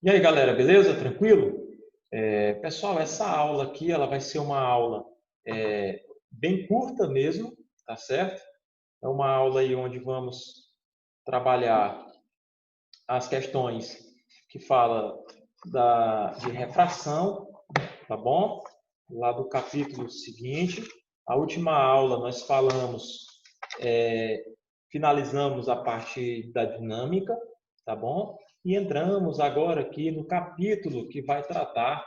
E aí, galera, beleza? Tranquilo? Pessoal, essa aula aqui ela vai ser uma aula bem curta mesmo, tá certo? É uma aula aí onde vamos trabalhar as questões que fala de refração, tá bom? Lá do capítulo seguinte. A última aula nós finalizamos a parte da dinâmica, tá bom? E entramos agora aqui no capítulo que vai tratar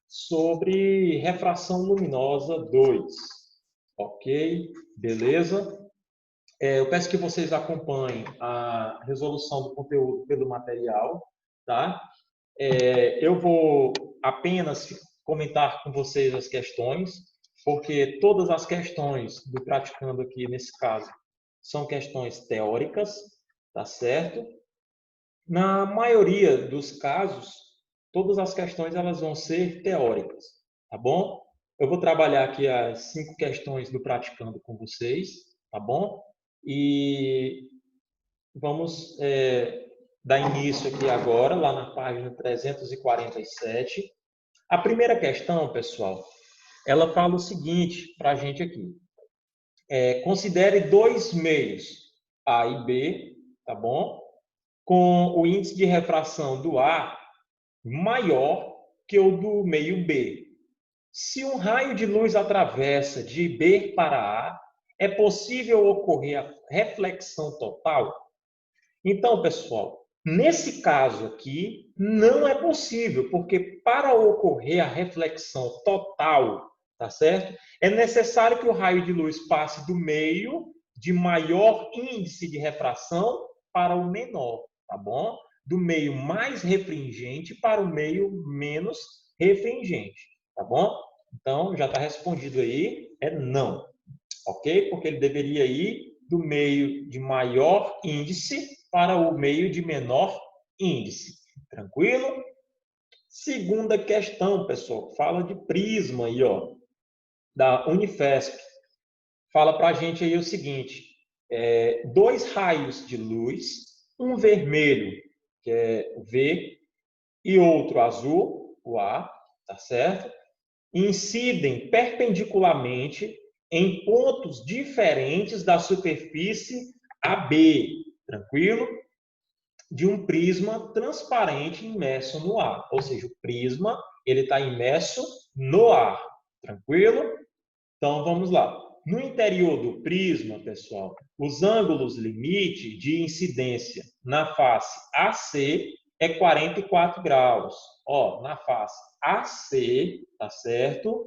sobre refração luminosa 2. Ok? Beleza? Eu peço que vocês acompanhem a resolução do conteúdo pelo material, tá? Eu vou apenas comentar com vocês as questões, porque todas as questões do praticando aqui, nesse caso, são questões teóricas, tá certo? Na maioria dos casos, todas as questões elas vão ser teóricas, tá bom? Eu vou trabalhar aqui as 5 questões do praticando com vocês, tá bom? E vamos dar início aqui agora, lá na página 347. A primeira questão, pessoal, ela fala o seguinte para a gente aqui. Considere dois meios, A e B, tá bom? Com o índice de refração do A maior que o do meio B. Se um raio de luz atravessa de B para A, é possível ocorrer a reflexão total? Então, pessoal, nesse caso aqui, não é possível, porque para ocorrer a reflexão total, tá certo? É necessário que o raio de luz passe do meio de maior índice de refração para o menor, tá bom? Do meio mais refringente para o meio menos refringente, tá bom? Então, já está respondido aí, é não, ok? Porque ele deveria ir do meio de maior índice para o meio de menor índice. Tranquilo? Segunda questão, pessoal, fala de prisma aí, ó, da Unifesp. Fala para a gente aí o seguinte: dois raios de luz, um vermelho, que é o V, e outro azul, o A, tá certo? Incidem perpendicularmente em pontos diferentes da superfície AB, tranquilo? De um prisma transparente imerso no ar. Ou seja, o prisma ele está imerso no ar, tranquilo? Então vamos lá. No interior do prisma, pessoal, os ângulos limite de incidência na face AC é 44 graus. Ó, na face AC, tá certo?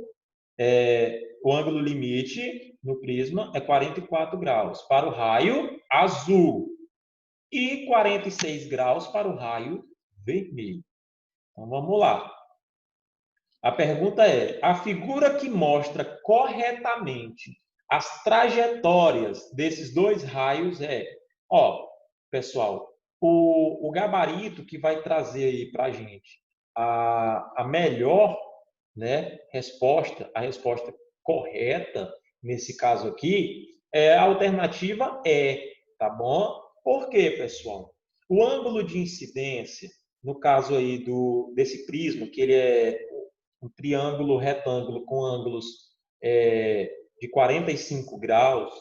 O ângulo limite no prisma é 44 graus para o raio azul e 46 graus para o raio vermelho. Então vamos lá. A pergunta é: a figura que mostra corretamente as trajetórias desses dois raios é, ó, pessoal, o gabarito que vai trazer aí para a gente a melhor, né, resposta, a resposta correta nesse caso aqui é a alternativa E, tá bom? Por quê, pessoal? O ângulo de incidência, no caso aí desse prisma, que ele é um triângulo retângulo com ângulos de 45 graus,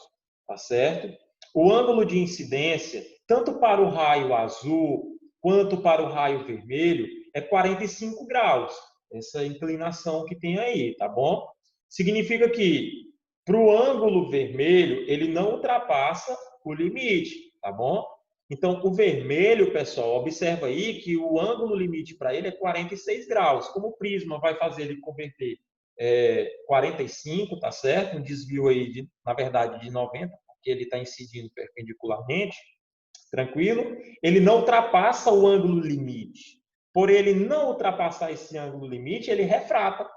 tá certo? O ângulo de incidência, tanto para o raio azul quanto para o raio vermelho, é 45 graus. Essa inclinação que tem aí, tá bom? Significa que para o ângulo vermelho, ele não ultrapassa o limite, tá bom? Então, o vermelho, pessoal, observa aí que o ângulo limite para ele é 46 graus. Como o prisma vai fazer ele converter 45, tá certo? Um desvio aí, na verdade, de 90, porque ele está incidindo perpendicularmente, tranquilo? Ele não ultrapassa o ângulo limite. Por ele não ultrapassar esse ângulo limite, ele refrata.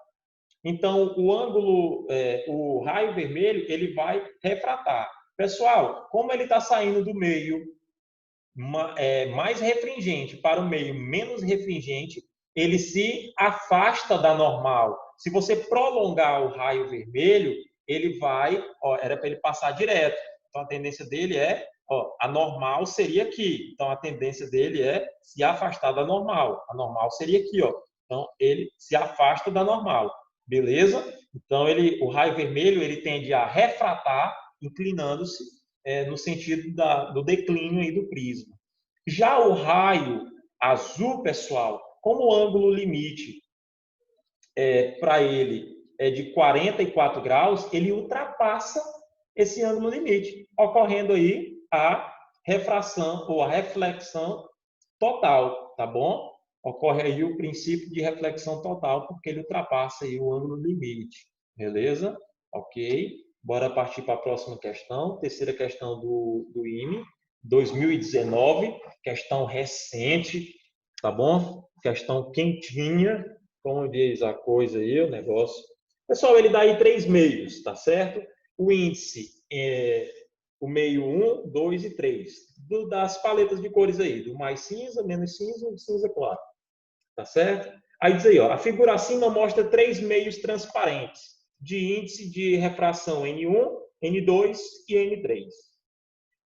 Então, o raio vermelho, ele vai refratar. Pessoal, como ele está saindo do meio mais refringente para o meio menos refringente, ele se afasta da normal. Se você prolongar o raio vermelho, ele vai, ó, era para ele passar direto. Então a tendência dele é Ó, a normal seria aqui. Então, a tendência dele é se afastar da normal. A normal seria aqui, ó. Então, ele se afasta da normal. Beleza? Então, o raio vermelho ele tende a refratar, inclinando-se no sentido do declínio aí do prisma. Já o raio azul, pessoal, como o ângulo limite para ele é de 44 graus, ele ultrapassa esse ângulo limite, ocorrendo aí a refração ou a reflexão total, tá bom? Ocorre aí o princípio de reflexão total, porque ele ultrapassa aí o ângulo limite, beleza? Ok? Bora partir para a próxima questão, terceira questão do IME, 2019, questão recente, tá bom? Questão quentinha, como diz a coisa aí, o negócio. Pessoal, ele dá aí 3 meios, tá certo? O índice é o meio 1, 2 e 3. Das paletas de cores aí, do mais cinza, menos cinza e cinza claro. Tá certo? Aí diz aí, ó, a figura acima mostra 3 meios transparentes de índice de refração N1, N2 e N3.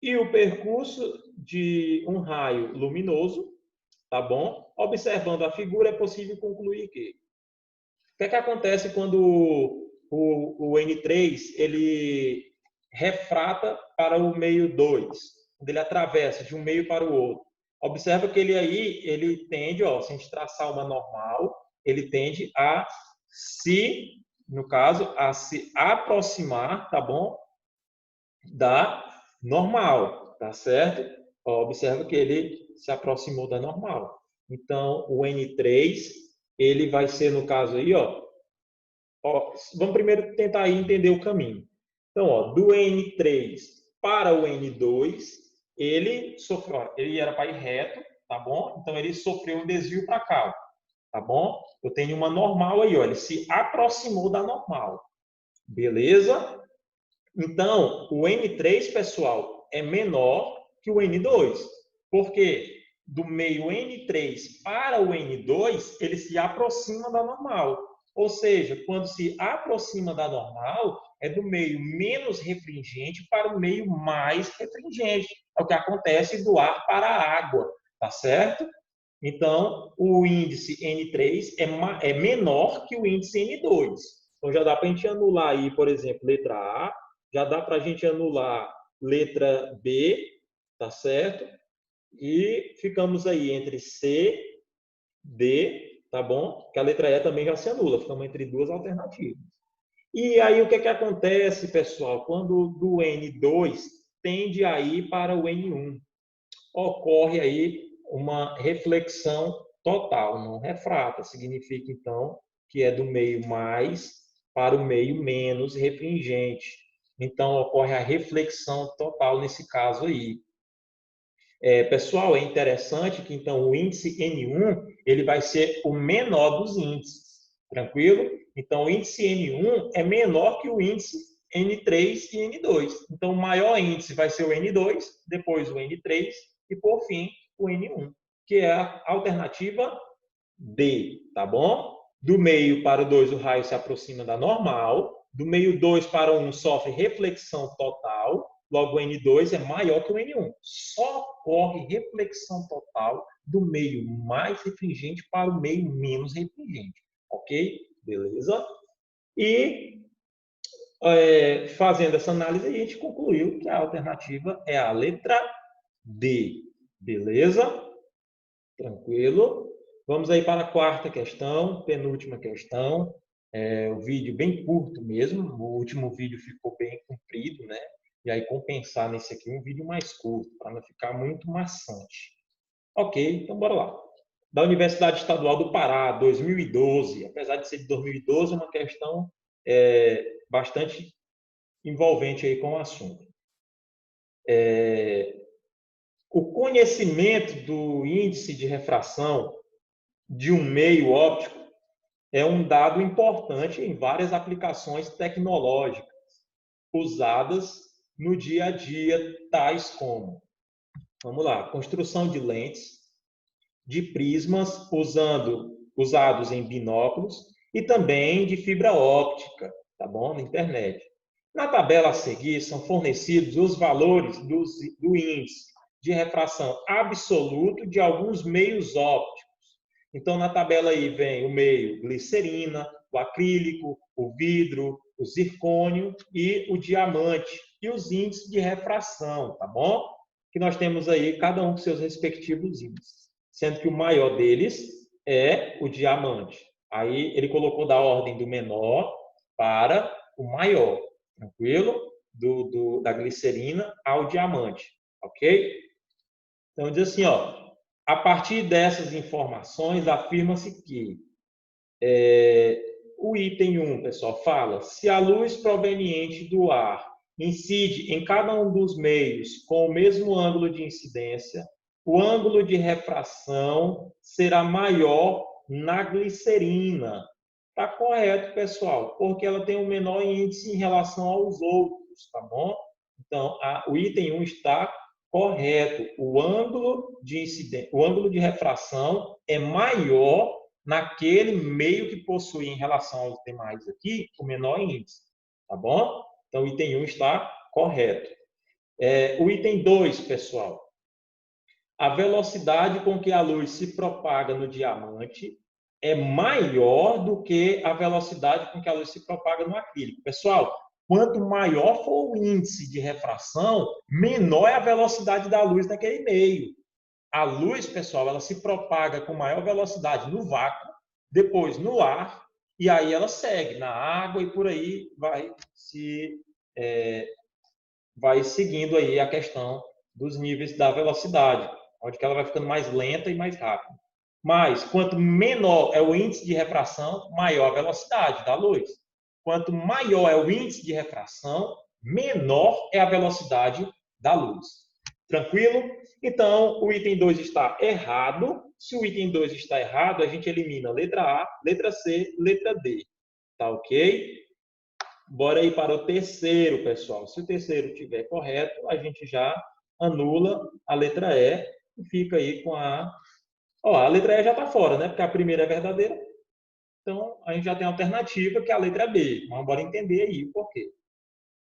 E o percurso de um raio luminoso, tá bom? Observando a figura, é possível concluir que o que é que acontece quando o N3 ele refrata para o meio 2, quando ele atravessa de um meio para o outro. Observa que ele tende, ó, se a gente traçar uma normal, ele tende a no caso, a se aproximar, tá bom? Da normal, tá certo? Ó, observa que ele se aproximou da normal. Então, o N3, ele vai ser, no caso aí, ó, vamos primeiro tentar aí entender o caminho. Então, ó, do N3 para o N2, ele era para ir reto, tá bom? Então, ele sofreu um desvio para cá, tá bom? Eu tenho uma normal aí, ó, ele se aproximou da normal. Beleza? Então, o N3, pessoal, é menor que o N2. Por quê? Do meio N3 para o N2, ele se aproxima da normal. Ou seja, quando se aproxima da normal, é do meio menos refringente para o meio mais refringente. É o que acontece do ar para a água, tá certo? Então, o índice N3 é menor que o índice N2. Então, já dá para a gente anular aí, por exemplo, letra A, já dá para a gente anular letra B, tá certo? E ficamos aí entre C, D, tá bom? Que a letra E também já se anula, ficamos entre duas alternativas. E aí o que acontece, pessoal? Quando do N2 tende a ir para o N1, ocorre aí uma reflexão total, não refrata. Significa, então, que é do meio mais para o meio menos refringente. Então, ocorre a reflexão total nesse caso aí. Pessoal, é interessante que, então, o índice N1 ele vai ser o menor dos índices. Tranquilo? Então, o índice N1 é menor que o índice N3 e N2. Então, o maior índice vai ser o N2, depois o N3 e, por fim, o N1, que é a alternativa D, tá bom? Do meio para o 2, o raio se aproxima da normal. Do meio 2 para o 1, sofre reflexão total. Logo, o N2 é maior que o N1. Só ocorre reflexão total do meio mais refringente para o meio menos refringente. Ok? Beleza? E fazendo essa análise, a gente concluiu que a alternativa é a letra D. Beleza? Tranquilo? Vamos aí para a quarta questão, penúltima questão. O vídeo bem curto mesmo, o último vídeo ficou bem comprido, né? E aí compensar nesse aqui um vídeo mais curto, para não ficar muito maçante. Ok, então bora lá. Da Universidade Estadual do Pará, 2012. Apesar de ser de 2012, é uma questão bastante envolvente aí com o assunto. O conhecimento do índice de refração de um meio óptico é um dado importante em várias aplicações tecnológicas usadas no dia a dia, tais como, vamos lá, construção de lentes, de prismas usados em binóculos e também de fibra óptica, tá bom? Na internet. Na tabela a seguir são fornecidos os valores do índice de refração absoluto de alguns meios ópticos. Então, na tabela aí vem o meio glicerina, o acrílico, o vidro, o zircônio e o diamante. E os índices de refração, tá bom? Que nós temos aí cada um com seus respectivos índices. Sendo que o maior deles é o diamante. Aí ele colocou da ordem do menor para o maior, tranquilo? Da glicerina ao diamante, ok? Então diz assim, ó, a partir dessas informações afirma-se que o item 1, pessoal, fala se a luz proveniente do ar incide em cada um dos meios com o mesmo ângulo de incidência, o ângulo de refração será maior na glicerina. Está correto, pessoal, porque ela tem um menor índice em relação aos outros, tá bom? Então, o item 1 está correto. O ângulo de incidência, o ângulo de refração é maior naquele meio que possui em relação aos demais aqui o menor índice, tá bom? Então, o item 1 está correto. O item 2, pessoal, a velocidade com que a luz se propaga no diamante é maior do que a velocidade com que a luz se propaga no acrílico. Pessoal, quanto maior for o índice de refração, menor é a velocidade da luz naquele meio. A luz, pessoal, ela se propaga com maior velocidade no vácuo, depois no ar, e aí ela segue na água e por aí vai seguindo aí a questão dos níveis da velocidade, onde que ela vai ficando mais lenta e mais rápida. Mas, quanto menor é o índice de refração, maior a velocidade da luz. Quanto maior é o índice de refração, menor é a velocidade da luz. Tranquilo? Então, o item 2 está errado. Se o item 2 está errado, a gente elimina a letra A, letra C, letra D. Tá ok? Bora aí para o terceiro, pessoal. Se o terceiro estiver correto, a gente já anula a letra E e fica aí com a... Ó, a letra E já está fora, né? Porque a primeira é verdadeira. Então, a gente já tem a alternativa, que é a letra B. Mas bora entender aí o porquê.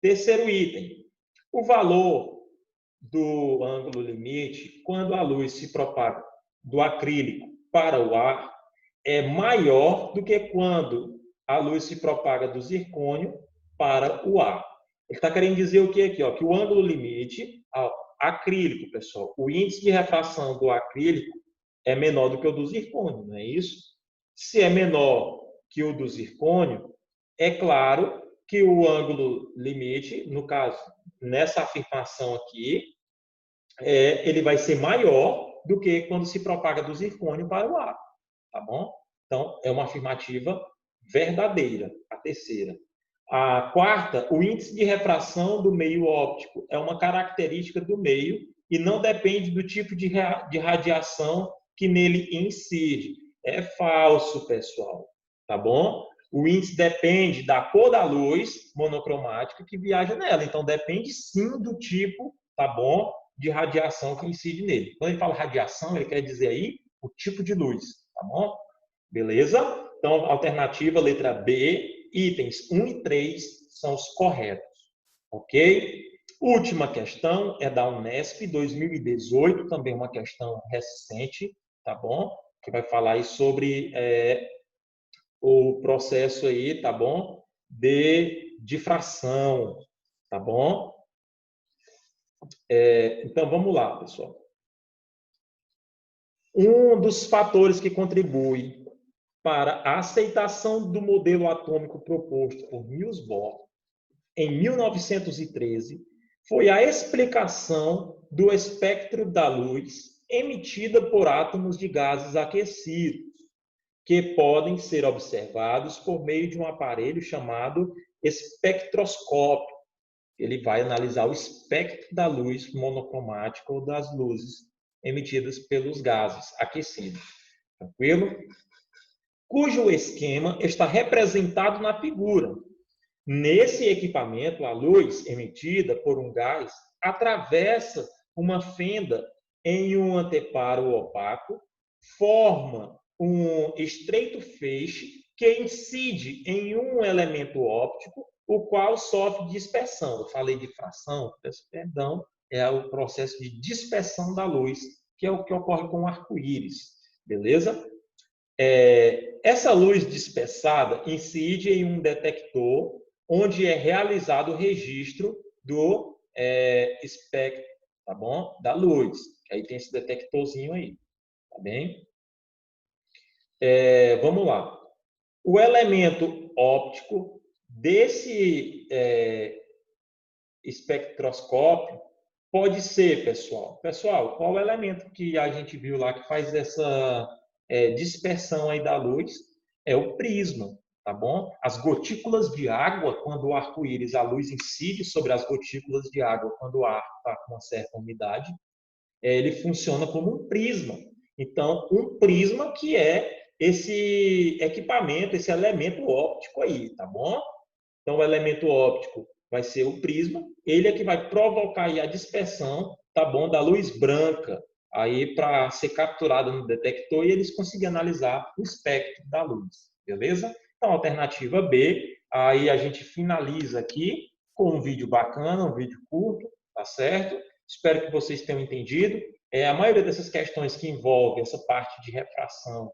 Terceiro item. O valor do ângulo limite, quando a luz se propaga do acrílico para o ar, é maior do que quando a luz se propaga do zircônio para o ar. Ele está querendo dizer o que aqui? Ó? Que o ângulo limite, acrílico, pessoal, o índice de refração do acrílico é menor do que o do zircônio, não é isso? Se é menor que o do zircônio, é claro que o ângulo limite, no caso, nessa afirmação aqui, ele vai ser maior do que quando se propaga do zircônio para o ar, tá bom? Então, é uma afirmativa verdadeira, a terceira. A quarta, o índice de refração do meio óptico é uma característica do meio e não depende do tipo de radiação que nele incide. É falso, pessoal, tá bom? O índice depende da cor da luz monocromática que viaja nela. Então, depende sim do tipo, tá bom? De radiação que incide nele. Quando ele fala radiação, ele quer dizer aí o tipo de luz, tá bom? Beleza? Então, alternativa letra B, itens 1 e 3 são os corretos. Ok? Última questão é da Unesp 2018, também uma questão recente, tá bom? Que vai falar aí sobre o processo aí, tá bom? De difração, tá bom? Então, vamos lá, pessoal. Um dos fatores que contribui para a aceitação do modelo atômico proposto por Niels Bohr em 1913 foi a explicação do espectro da luz emitida por átomos de gases aquecidos, que podem ser observados por meio de um aparelho chamado espectroscópio. Ele vai analisar o espectro da luz monocromática ou das luzes emitidas pelos gases aquecidos. Tranquilo? Cujo esquema está representado na figura. Nesse equipamento, a luz emitida por um gás atravessa uma fenda em um anteparo opaco, forma um estreito feixe que incide em um elemento óptico o qual sofre dispersão. Eu falei de fração, peço perdão, é o processo de dispersão da luz, que é o que ocorre com o arco-íris, beleza? Essa luz dispersada incide em um detector onde é realizado o registro do espectro, tá bom? Da luz. Aí tem esse detectorzinho aí, tá bem? Vamos lá. O elemento óptico desse espectroscópio pode ser, pessoal. Pessoal, qual o elemento que a gente viu lá que faz essa dispersão aí da luz? É o prisma, tá bom? As gotículas de água, quando o arco-íris, a luz incide sobre as gotículas de água, quando o ar está com uma certa umidade, ele funciona como um prisma. Então, um prisma que é esse equipamento, esse elemento óptico aí, tá bom? Então, o elemento óptico vai ser o prisma, ele é que vai provocar aí a dispersão, tá bom, da luz branca, aí para ser capturada no detector e eles conseguirem analisar o espectro da luz, beleza? Então, alternativa B, aí a gente finaliza aqui com um vídeo bacana, um vídeo curto, tá certo? Espero que vocês tenham entendido. A maioria dessas questões que envolvem essa parte de refração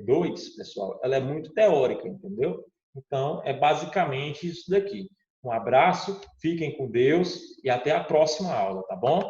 2, pessoal, ela é muito teórica, entendeu? Então, é basicamente isso daqui. Um abraço, fiquem com Deus e até a próxima aula, tá bom?